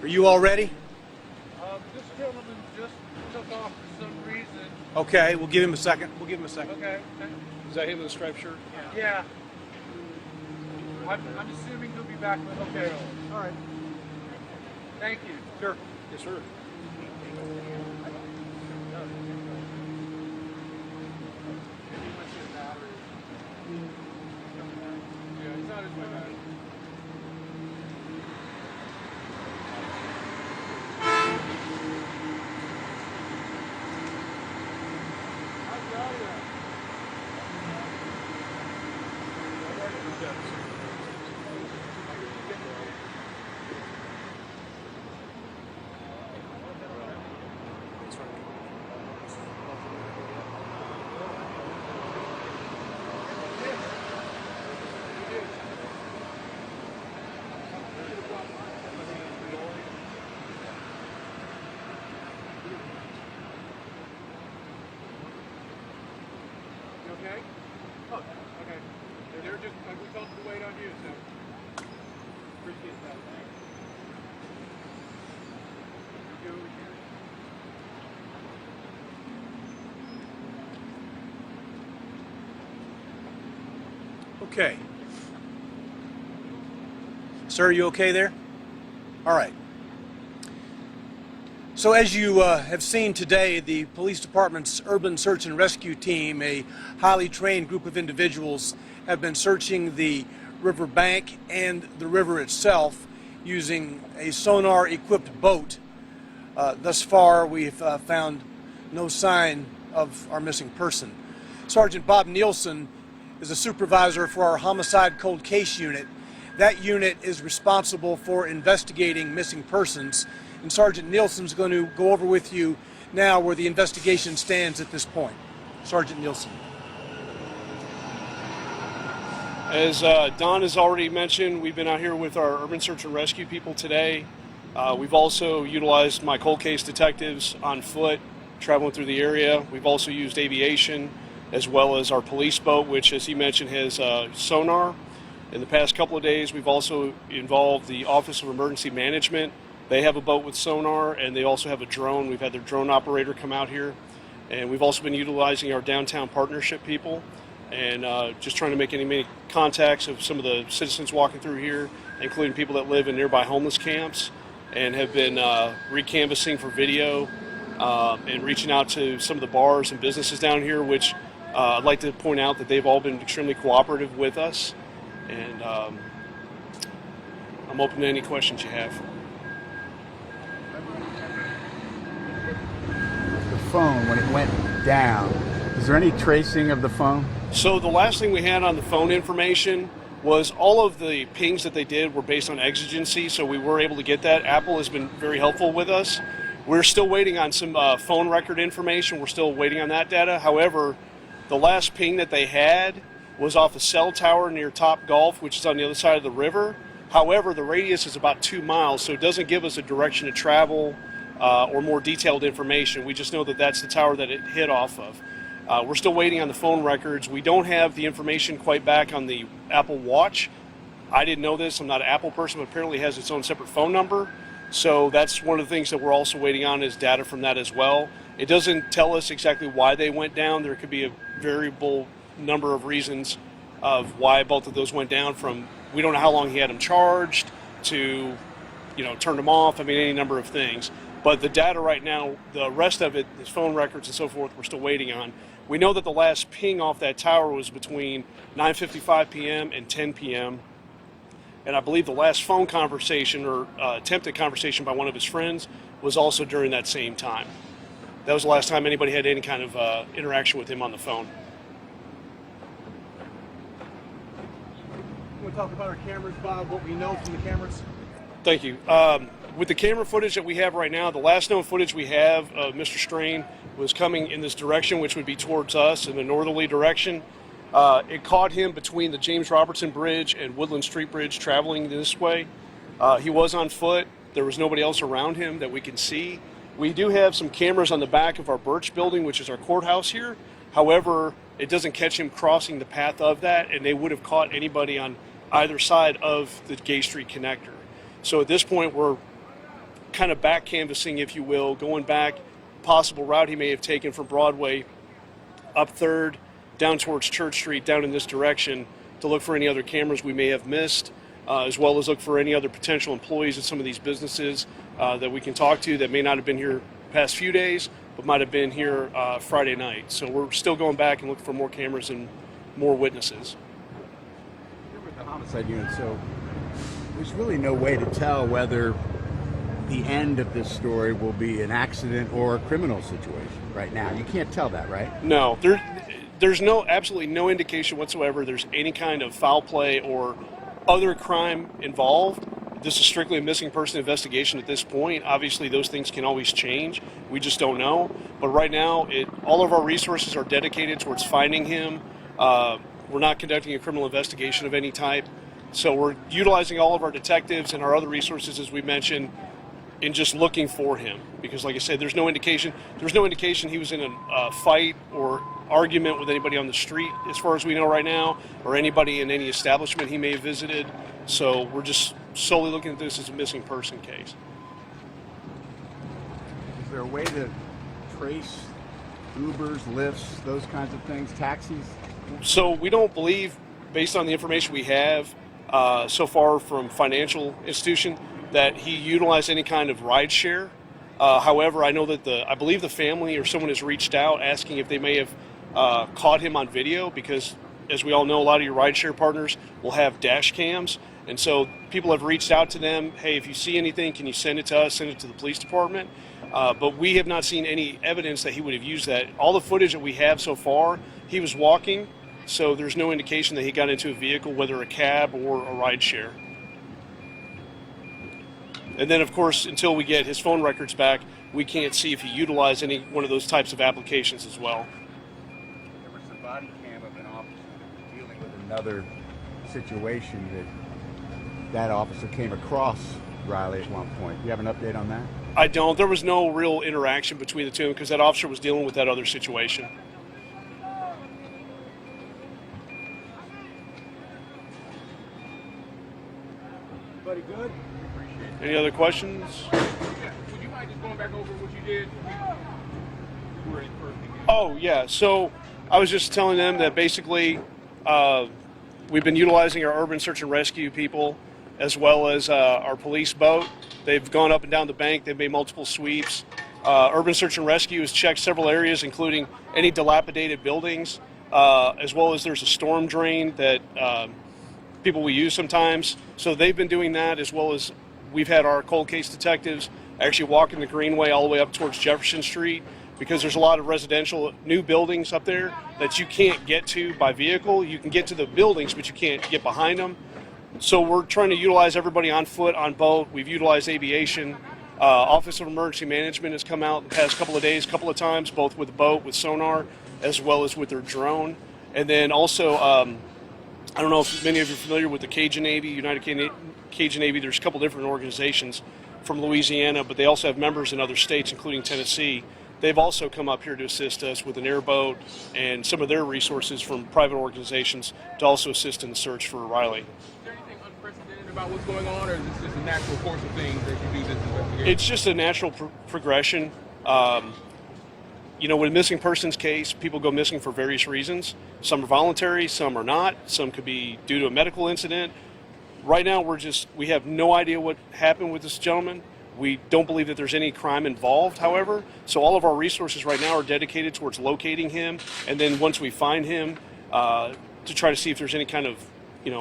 Are you all ready? This gentleman just took off for some reason. Okay, we'll give him a second. Okay. Is that him in the striped shirt? Yeah. I'm assuming he'll be back with okay. All right. Thank you. Sure. Yes, sir. Yeah, he's on his way back. Okay? Oh, okay. They're just, we told them to wait on you, so appreciate that. You go over here. Okay. Sir, you okay there? All right. So as you have seen today, the police department's urban search and rescue team, a highly trained group of individuals, have been searching the river bank and the river itself using a sonar-equipped boat. Thus far, we've found no sign of our missing person. Sergeant Bob Nielsen is a supervisor for our homicide cold case unit. That unit is responsible for investigating missing persons, and Sergeant Nielsen's going to go over with you now where the investigation stands at this point. Sergeant Nielsen. As Don has already mentioned, we've been out here with our urban search and rescue people today. We've also utilized my cold case detectives on foot, traveling through the area. We've also used aviation, as well as our police boat, which, as he mentioned, has sonar. In the past couple of days, we've also involved the Office of Emergency Management. They have a boat with sonar, and they also have a drone. We've had their drone operator come out here. And we've also been utilizing our downtown partnership people and just trying to make any contacts of some of the citizens walking through here, including people that live in nearby homeless camps, and have been re-canvassing for video and reaching out to some of the bars and businesses down here, which I'd like to point out that they've all been extremely cooperative with us. And I'm open to any questions you have. The phone, when it went down, is there any tracing of the phone? So the last thing we had on the phone information was all of the pings that they did were based on exigency, so we were able to get that. Apple has been very helpful with us. We're still waiting on some phone record information. We're still waiting on that data. However, the last ping that they had was off a cell tower near Top Golf, which is on the other side of the river. However, the radius is about 2 miles, so it doesn't give us a direction to travel or more detailed information. We just know that that's the tower that it hit off of. We're still waiting on the phone records. We don't have the information quite back on the Apple Watch. I didn't know this. I'm not an Apple person, but apparently it has its own separate phone number. So that's one of the things that we're also waiting on is data from that as well. It doesn't tell us exactly why they went down. There could be a variable number of reasons of why both of those went down, from we don't know how long he had them charged to, turned them off. I mean, any number of things. But the data right now, the rest of it, his phone records and so forth, we're still waiting on. We know that the last ping off that tower was between 9:55 p.m. and 10 p.m. And I believe the last phone conversation or attempted conversation by one of his friends was also during that same time. That was the last time anybody had any kind of interaction with him on the phone. You want to talk about our cameras, Bob, what we know from the cameras? Thank you. With the camera footage that we have right now, the last known footage we have of Mr. Strain was coming in this direction, which would be towards us in a northerly direction. It caught him between the James Robertson Bridge and Woodland Street Bridge traveling this way. He was on foot. There was nobody else around him that we can see. We do have some cameras on the back of our Birch building, which is our courthouse here. However, it doesn't catch him crossing the path of that, and they would have caught anybody on either side of the Gay Street connector. So at this point, we're kind of back canvassing, if you will, going back, possible route he may have taken from Broadway up 3rd, down towards Church Street, down in this direction, to look for any other cameras we may have missed, as well as look for any other potential employees at some of these businesses that we can talk to that may not have been here past few days, but might have been here Friday night. So we're still going back and looking for more cameras and more witnesses. You're with the homicide unit, so there's really no way to tell whether the end of this story will be an accident or a criminal situation right now. You can't tell that, right? No, there's absolutely no indication whatsoever there's any kind of foul play or other crime involved. This is strictly a missing person investigation at this point. Obviously, those things can always change. We just don't know. But right now, all of our resources are dedicated towards finding him. We're not conducting a criminal investigation of any type. So we're utilizing all of our detectives and our other resources, as we mentioned, in just looking for him. Because, like I said, there's no indication he was in a fight or argument with anybody on the street, as far as we know right now, or anybody in any establishment he may have visited. So we're just solely looking at this as a missing person case. Is there a way to trace Ubers, Lyfts, those kinds of things, taxis? So we don't believe, based on the information we have so far from financial institution, that he utilized any kind of ride share. However, I know that I believe the family or someone has reached out asking if they may have caught him on video, because as we all know, a lot of your rideshare partners will have dash cams. And so people have reached out to them, hey, if you see anything, can you send it to us, send it to the police department? But we have not seen any evidence that he would have used that. All the footage that we have so far, he was walking, so there's no indication that he got into a vehicle, whether a cab or a rideshare. And then, of course, until we get his phone records back, we can't see if he utilized any one of those types of applications as well. There was a body cam of an officer that was dealing with another situation that officer came across Riley at one point. Do you have an update on that? I don't. There was no real interaction between the two because that officer was dealing with that other situation. Buddy, good? Any other questions? Yeah. Would you mind just going back over what you did? Where it first began? Oh, yeah. So I was just telling them that basically we've been utilizing our urban search and rescue people as well as our police boat. They've gone up and down the bank. They've made multiple sweeps. Urban search and rescue has checked several areas, including any dilapidated buildings, as well as there's a storm drain that people will use sometimes. So they've been doing that, as well as we've had our cold case detectives actually walking the Greenway all the way up towards Jefferson Street, because there's a lot of residential new buildings up there that you can't get to by vehicle. You can get to the buildings, but you can't get behind them. So we're trying to utilize everybody on foot, on boat. We've utilized aviation. Office of Emergency Management has come out the past couple of days, couple of times, both with the boat, with sonar, as well as with their drone. And then also, I don't know if many of you are familiar with the Cajun Navy, United Cajun Navy. There's a couple different organizations from Louisiana, but they also have members in other states, including Tennessee. They've also come up here to assist us with an airboat and some of their resources from private organizations to also assist in the search for Riley. Is there anything unprecedented about what's going on, or is this just a natural course of things that you do this investigation? It's just a natural progression. You know, with a missing persons case, people go missing for various reasons. Some are voluntary, some are not. Some could be due to a medical incident. Right now, we have no idea what happened with this gentleman. We don't believe that there's any crime involved, however. So all of our resources right now are dedicated towards locating him, and then once we find him, to try to see if there's any kind of,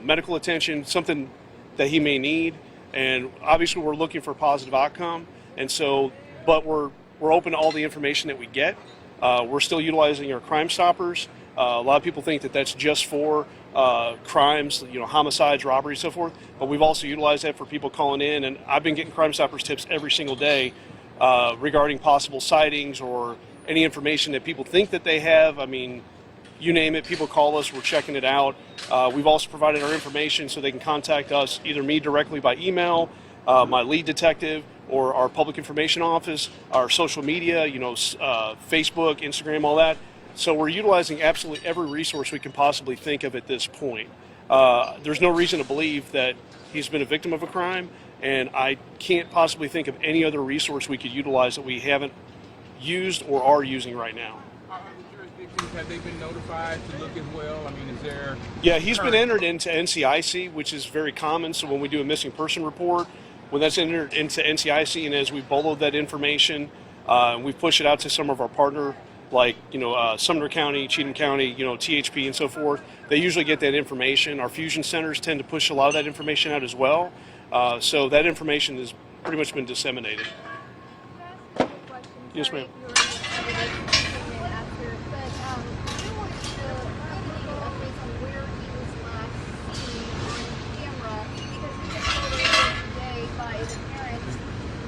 medical attention, something that he may need. And obviously, we're looking for a positive outcome. And so, but we're open to all the information that we get. We're still utilizing our Crime Stoppers. A lot of people think that that's just for crimes, homicides, robberies, so forth. But we've also utilized that for people calling in, and I've been getting Crime Stoppers tips every single day regarding possible sightings or any information that people think that they have. I mean, you name it, people call us, we're checking it out. We've also provided our information so they can contact us, either me directly by email, my lead detective, or our public information office, our social media, Facebook, Instagram, all that. So we're utilizing absolutely every resource we can possibly think of at this point. There's no reason to believe that he's been a victim of a crime, and I can't possibly think of any other resource we could utilize that we haven't used or are using right now. Are other jurisdictions, have they been notified to look as well? I mean, is there... Yeah, he's been entered into NCIC, which is very common. So when we do a missing person report, when that's entered into NCIC, and as we boloed that information, we push it out to some of our partner, like Sumner County, Cheatham County, THP, and so forth. They usually get that information. Our fusion centers tend to push a lot of that information out as well. So that information has pretty much been disseminated. Yes, ma'am.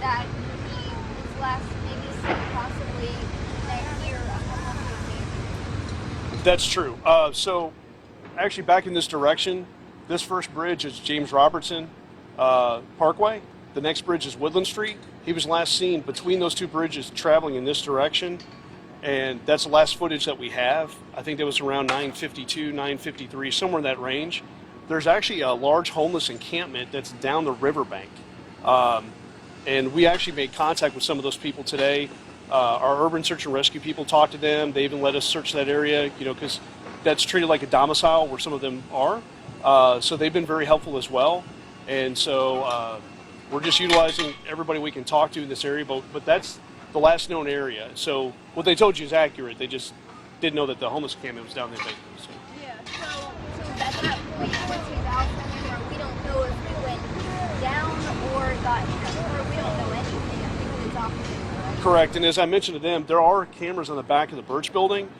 That he was last maybe seen possibly next year a homeless. That's true. So actually back in this direction, this first bridge is James Robertson Parkway. The next bridge is Woodland Street. He was last seen between those two bridges traveling in this direction, and that's the last footage that we have. I think that was around 9:52, 9:53, somewhere in that range. There's actually a large homeless encampment that's down the riverbank. And we actually made contact with some of those people today. Our urban search and rescue people talked to them. They even let us search that area, because that's treated like a domicile where some of them are. So they've been very helpful as well. And so we're just utilizing everybody we can talk to in this area, but that's the last known area. So what they told you is accurate. They just didn't know that the homeless encampment was down there. So. Yeah, so at that point, once he's out somewhere, we don't know if he went down or got hit, or we don't know anything. I think it's off. Correct, and as I mentioned to them, there are cameras on the back of the Birch building,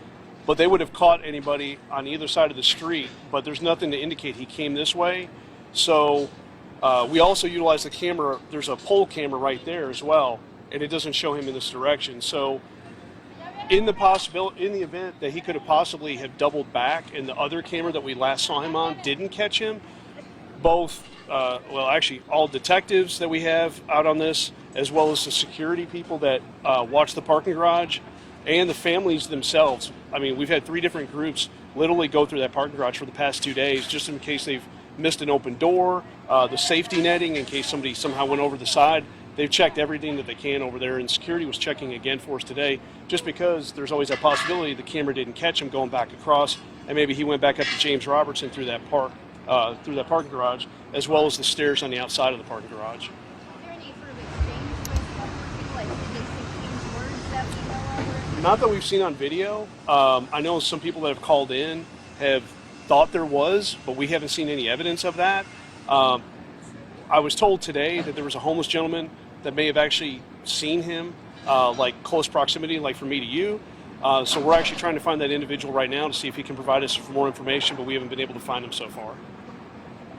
but they would have caught anybody on either side of the street, but there's nothing to indicate he came this way. So we also utilize the camera. There's a pole camera right there as well, and it doesn't show him in this direction. So in the event that he could have possibly have doubled back and the other camera that we last saw him on didn't catch him, both, actually all detectives that we have out on this, as well as the security people that watch the parking garage and the families themselves. I mean, we've had 3 different groups literally go through that parking garage for the past 2 days, just in case they've missed an open door, the safety netting in case somebody somehow went over the side. They've checked everything that they can over there, and security was checking again for us today, just because there's always that possibility the camera didn't catch him going back across, and maybe he went back up to James Robertson through that parking garage, as well as the stairs on the outside of the parking garage. Is there any sort of exchange with people? Like, did they exchange words that we know of? Not that we've seen on video. I know some people that have called in have thought there was, but we haven't seen any evidence of that. I was told today that there was a homeless gentleman that may have actually seen him, like close proximity, like from me to you. So we're actually trying to find that individual right now to see if he can provide us more information, but we haven't been able to find him so far.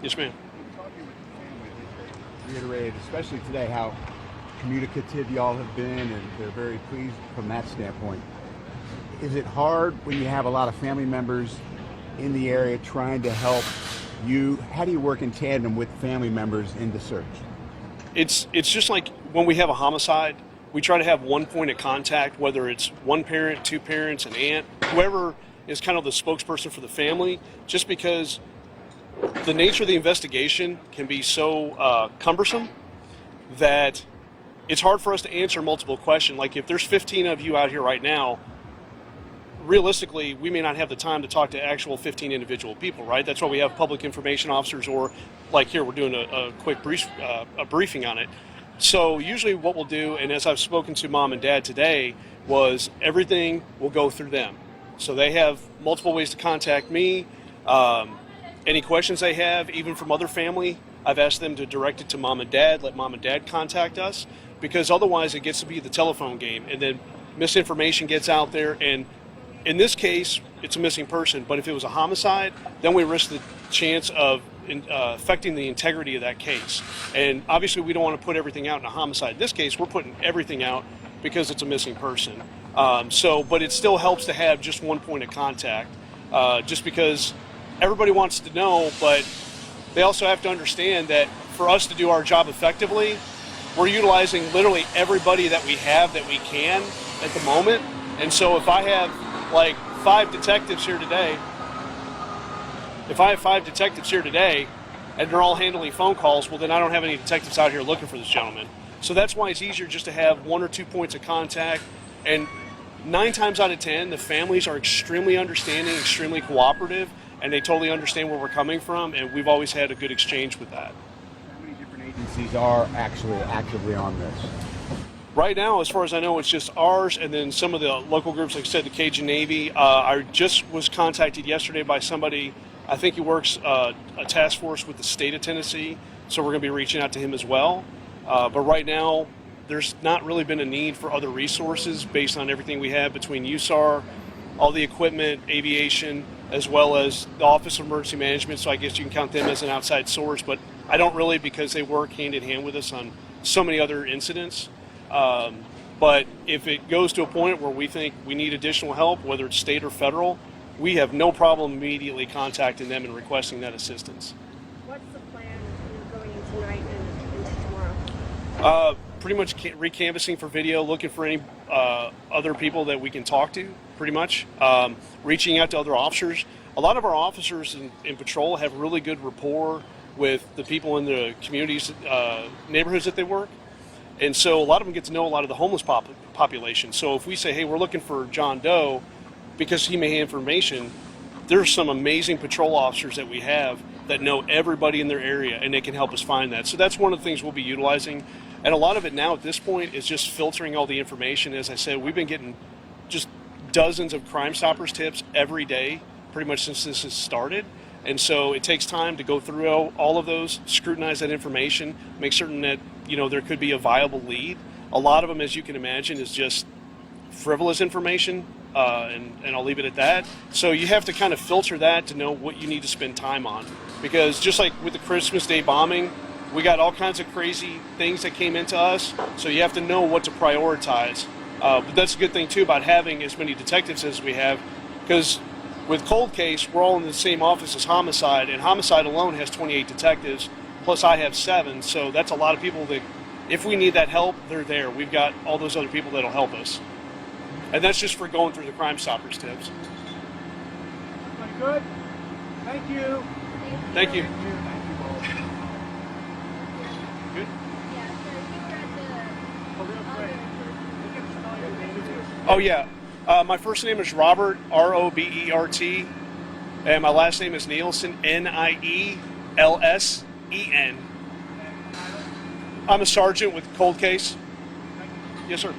Yes, ma'am. Talking with the family, they reiterated, especially today, how communicative y'all have been, and they're very pleased from that standpoint. Is it hard when you have a lot of family members in the area trying to help you? How do you work in tandem with family members in the search? It's just like when we have a homicide, we try to have one point of contact, whether it's one parent, 2 parents, an aunt, whoever is kind of the spokesperson for the family, just because the nature of the investigation can be so cumbersome that it's hard for us to answer multiple questions. Like if there's 15 of you out here right now, realistically, we may not have the time to talk to actual 15 individual people, right? That's why we have public information officers, or like here, we're doing a quick briefing on it. So usually what we'll do, and as I've spoken to mom and dad today, was everything will go through them. So they have multiple ways to contact me. Any questions they have, even from other family, I've asked them to direct it to mom and dad, let mom and dad contact us, because otherwise it gets to be the telephone game, and then misinformation gets out there. And in this case, it's a missing person, but if it was a homicide, then we risk the chance of affecting the integrity of that case. And obviously we don't want to put everything out in a homicide. In this case, we're putting everything out because it's a missing person. But it still helps to have just one point of contact, just because everybody wants to know, but they also have to understand that for us to do our job effectively, we're utilizing literally everybody that we have that we can at the moment. And so if I have like 5 detectives here today, and they're all handling phone calls, well, then I don't have any detectives out here looking for this gentleman. So that's why it's easier just to have 1 or 2 points of contact. And 9 times out of 10, the families are extremely understanding, extremely cooperative, and they totally understand where we're coming from, and we've always had a good exchange with that. How many different agencies are actually actively on this? Right now, as far as I know, it's just ours, and then some of the local groups, like I said, the Cajun Navy. I just was contacted yesterday by somebody, I think he works a task force with the state of Tennessee, so we're going to be reaching out to him as well. But right now, there's not really been a need for other resources based on everything we have between USAR, all the equipment, aviation, as well as the Office of Emergency Management, so I guess you can count them as an outside source, but I don't really, because they work hand in hand with us on so many other incidents. But if it goes to a point where we think we need additional help, whether it's state or federal, we have no problem immediately contacting them and requesting that assistance. What's the plan going in tonight and tomorrow? Pretty much recanvassing for video, looking for any other people that we can talk to, pretty much. Reaching out to other officers. A lot of our officers in patrol have really good rapport with the people in the communities, neighborhoods that they work. And so a lot of them get to know a lot of the homeless population. So if we say, hey, we're looking for John Doe, because he may have information, there's some amazing patrol officers that we have that know everybody in their area, and they can help us find that. So that's one of the things we'll be utilizing. And a lot of it now at this point is just filtering all the information. As I said, we've been getting just dozens of Crime Stoppers tips every day, pretty much since this has started. And so it takes time to go through all of those, scrutinize that information, make certain that, you know, there could be a viable lead. A lot of them, as you can imagine, is just frivolous information, and I'll leave it at that. So you have to kind of filter that to know what you need to spend time on. Because just like with the Christmas Day bombing, we got all kinds of crazy things that came into us, so you have to know what to prioritize. But that's a good thing, too, about having as many detectives as we have, because with cold case, we're all in the same office as homicide, and homicide alone has 28 detectives, plus I have 7, so that's a lot of people that, if we need that help, they're there. We've got all those other people that'll help us. And that's just for going through the Crime Stoppers tips. Everybody good? Thank you. Thank you. Thank you both. Good? Yeah, so you were at Oh, real quick. You can spell your name too. Oh, yeah. My first name is Robert, Robert, and my last name is Nielsen, Nielsen. I'm a sergeant with Cold Case. Yes, sir.